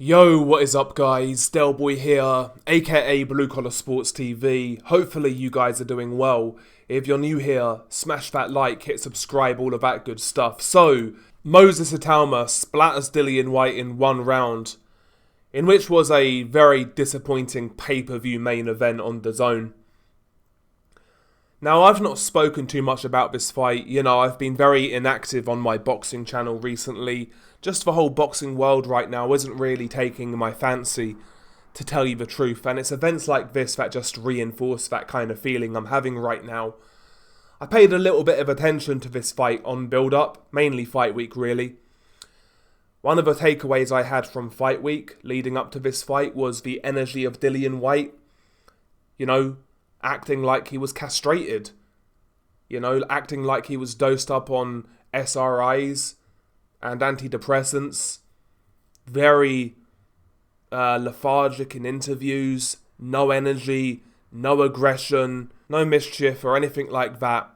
Yo, what is up guys? Delboy here, aka Blue Collar Sports TV. Hopefully you guys are doing well. If you're new here, smash that like, hit subscribe, all of that good stuff. So, Moses Itauma splatters Dillian Whyte in one round, in which was a very disappointing pay-per-view main event on DAZN. Now, I've not spoken too much about this fight. I've been very inactive on my boxing channel recently. Just the whole boxing world right now isn't really taking my fancy, to tell you the truth. And it's events like this that just reinforce that kind of feeling I'm having right now. I paid a little bit of attention to this fight on build-up, mainly fight week really. One of the takeaways I had from fight week leading up to this fight was the energy of Dillian Whyte. Acting like he was castrated. Acting like he was dosed up on SRIs and antidepressants. Very lethargic in interviews. No energy, no aggression, no mischief or anything like that.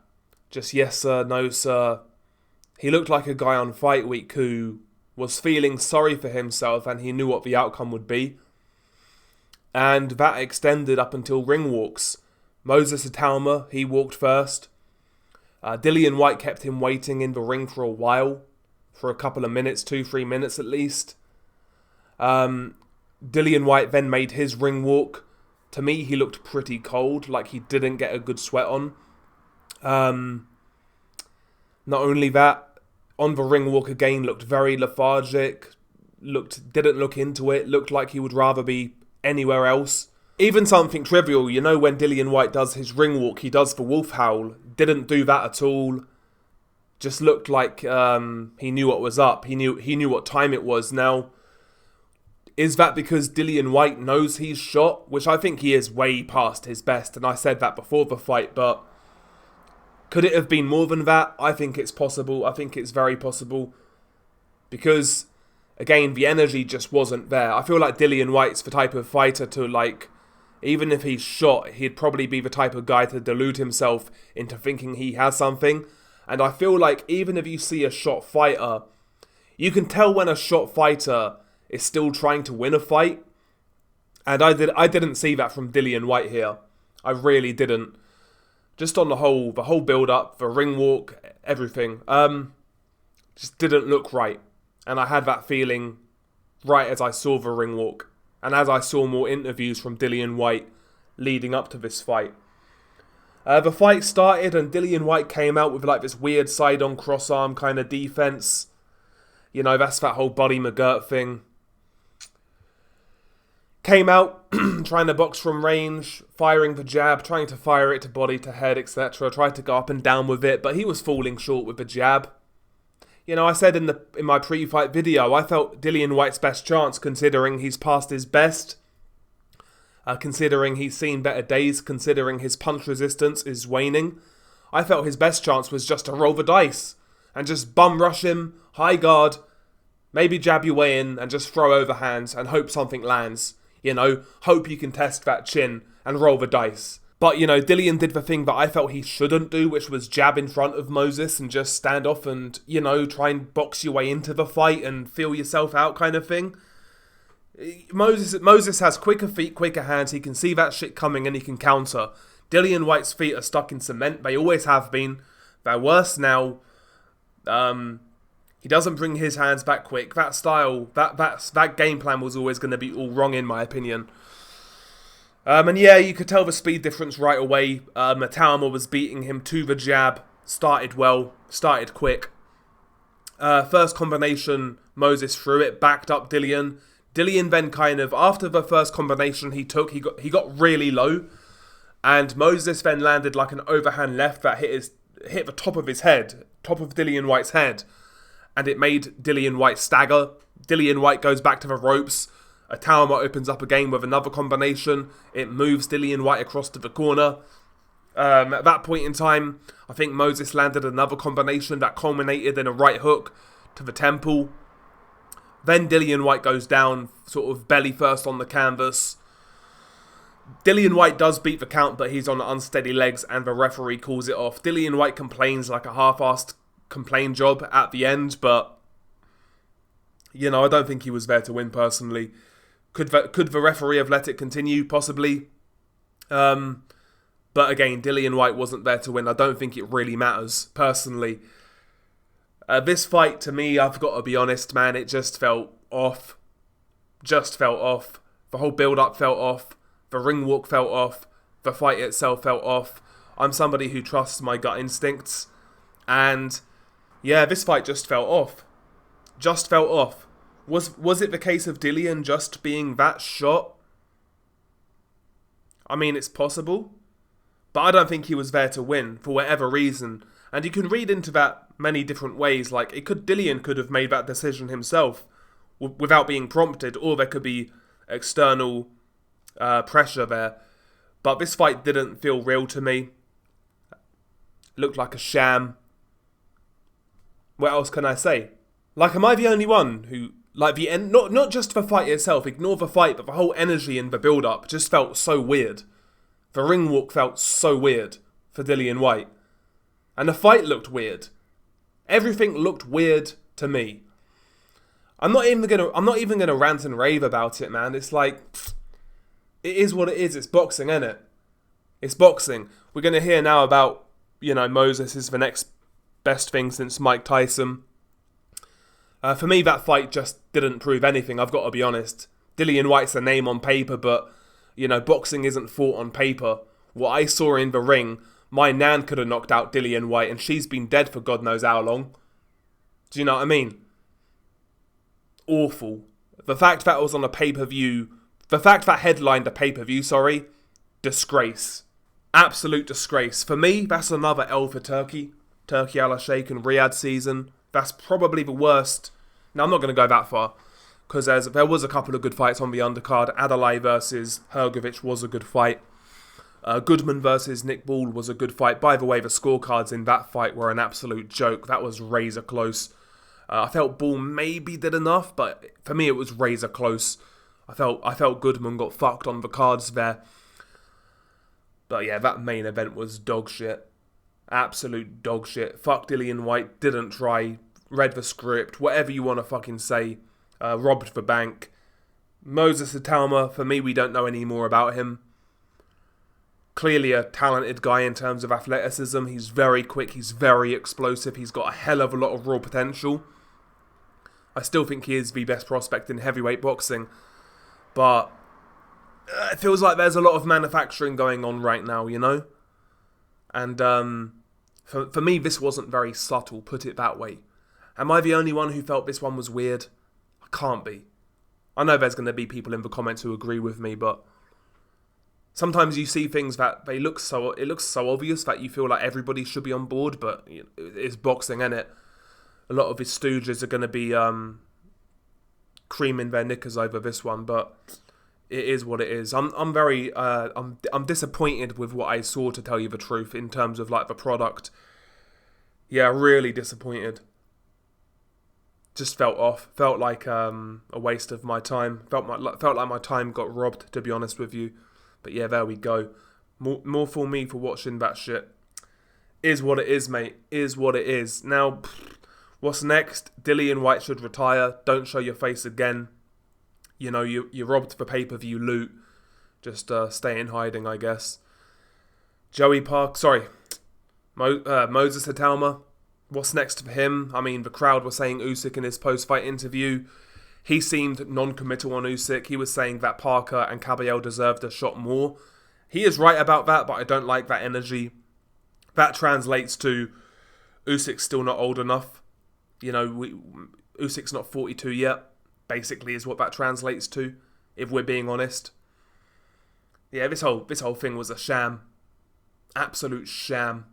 Just yes sir, no sir. He looked like a guy on fight week who was feeling sorry for himself and he knew what the outcome would be. And that extended up until ring walks. Moses Itauma, he walked first. Dillian Whyte kept him waiting in the ring for a while. For a couple of minutes, 2-3 minutes at least. Dillian Whyte then made his ring walk. To me, he looked pretty cold, like he didn't get a good sweat on. Not only that, on the ring walk again, looked very lethargic. Didn't look into it, looked like he would rather be anywhere else. Even something trivial, when Dillian Whyte does his ring walk, he does the wolf howl. Didn't do that at all. Just looked like he knew what was up. He knew what time it was. Now, is that because Dillian Whyte knows he's shot? Which I think he is way past his best, and I said that before the fight, but could it have been more than that? I think it's possible. I think it's very possible. Because, again, the energy just wasn't there. I feel like Dillian Whyte's the type of fighter to, even if he's shot, he'd probably be the type of guy to delude himself into thinking he has something. And I feel like even if you see a shot fighter, you can tell when a shot fighter is still trying to win a fight. And I didn't see that from Dillian Whyte here. I really didn't. Just on the whole build-up, the ring walk, everything. Just didn't look right. And I had that feeling right as I saw the ring walk. And as I saw more interviews from Dillian Whyte leading up to this fight. The fight started and Dillian Whyte came out with this weird side-on cross-arm kind of defense. That's that whole Buddy McGirt thing. Came out trying to box from range, firing the jab, trying to fire it to body, to head, etc. Tried to go up and down with it, but he was falling short with the jab. I said in my pre-fight video, I felt Dillian Whyte's best chance, considering he's past his best, considering he's seen better days, considering his punch resistance is waning. I felt his best chance was just to roll the dice and just bum rush him, high guard, maybe jab your way in and just throw overhands and hope something lands. Hope you can test that chin and roll the dice. But, Dillian did the thing that I felt he shouldn't do, which was jab in front of Moses and just stand off and, try and box your way into the fight and feel yourself out kind of thing. Moses has quicker feet, quicker hands. He can see that shit coming and he can counter. Dillian Whyte's feet are stuck in cement. They always have been. They're worse now. He doesn't bring his hands back quick. That style, that game plan was always going to be all wrong in my opinion. And yeah, you could tell the speed difference right away. Itauma was beating him to the jab. Started well. Started quick. First combination, Moses threw it. Backed up Dillian. Dillian then kind of, after the first combination he took, he got really low. And Moses then landed like an overhand left that hit the top of his head. Top of Dillian Whyte's head. And it made Dillian Whyte stagger. Dillian Whyte goes back to the ropes. Itauma opens up again with another combination. It moves Dillian Whyte across to the corner. At that point in time, I think Moses landed another combination that culminated in a right hook to the temple. Then Dillian Whyte goes down, sort of belly first on the canvas. Dillian Whyte does beat the count, but he's on unsteady legs and the referee calls it off. Dillian Whyte complains like a half-assed complain job at the end, but I don't think he was there to win personally. Could the referee have let it continue? Possibly. But again, Dillian Whyte wasn't there to win. I don't think it really matters, personally. This fight, to me, I've got to be honest, man, it just felt off. Just felt off. The whole build-up felt off. The ring walk felt off. The fight itself felt off. I'm somebody who trusts my gut instincts. And, yeah, this fight just felt off. Just felt off. Was it the case of Dillian just being that shot? I mean, it's possible. But I don't think he was there to win, for whatever reason. And you can read into that many different ways. Like, Dillian could have made that decision himself without being prompted, or there could be external pressure there. But this fight didn't feel real to me. It looked like a sham. What else can I say? Like, am I the only one who, like, the end? Not just the fight itself, ignore the fight, but the whole energy and the build-up just felt so weird. The ring walk felt so weird for Dillian Whyte. And the fight looked weird. Everything looked weird to me. I'm not even gonna rant and rave about it, man. It's like, it is what it is. It's boxing, isn't it? It's boxing. We're gonna hear now about, Moses is the next best thing since Mike Tyson. For me, that fight just didn't prove anything, I've got to be honest. Dillian Whyte's a name on paper, but, boxing isn't fought on paper. What I saw in the ring, my nan could have knocked out Dillian Whyte, and she's been dead for God knows how long. Do you know what I mean? Awful. The fact that it was on a pay-per-view, the fact that headlined a pay-per-view, disgrace. Absolute disgrace. For me, that's another L for Turkey. Turkey Al-Sheikh and Riyadh season. That's probably the worst. Now, I'm not going to go that far, because there was a couple of good fights on the undercard. Adalai versus Hrgovic was a good fight. Goodman versus Nick Ball was a good fight. By the way, the scorecards in that fight were an absolute joke. That was razor close. I felt Ball maybe did enough, but for me it was razor close. I felt Goodman got fucked on the cards there. But yeah, that main event was dog shit. Absolute dog shit. Fuck Dillian Whyte, didn't try, read the script, whatever you want to fucking say. Robbed the bank. Moses Itauma, for me, we don't know any more about him. Clearly a talented guy in terms of athleticism. He's very quick, he's very explosive, he's got a hell of a lot of raw potential. I still think he is the best prospect in heavyweight boxing. But it feels like there's a lot of manufacturing going on right now, And for me, this wasn't very subtle, put it that way. Am I the only one who felt this one was weird? I can't be. I know there's going to be people in the comments who agree with me, but sometimes you see things that it looks so obvious that you feel like everybody should be on board, but it's boxing, isn't it? A lot of his stooges are going to be creaming their knickers over this one, but it is what it is. I'm disappointed with what I saw, to tell you the truth, in terms of like the product. Yeah, really disappointed. Just felt off. Felt like a waste of my time. Felt like my time got robbed, to be honest with you. But yeah, there we go. More for me for watching that shit. Is what it is, mate. Is what it is. Now, what's next? Dillian Whyte should retire. Don't show your face again. You robbed the pay-per-view loot. Just stay in hiding, I guess. Moses Itauma. What's next for him? I mean, the crowd were saying Usyk in his post-fight interview. He seemed non-committal on Usyk. He was saying that Parker and Caballero deserved a shot more. He is right about that, but I don't like that energy. That translates to Usyk's still not old enough. Usyk's not 42 yet, basically, is what that translates to, if we're being honest. Yeah, this whole thing was a sham. Absolute sham.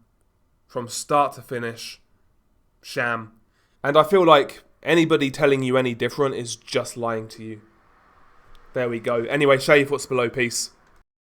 From start to finish. Sham. And I feel like anybody telling you any different is just lying to you. There we go. Anyway, share your thoughts below. Peace.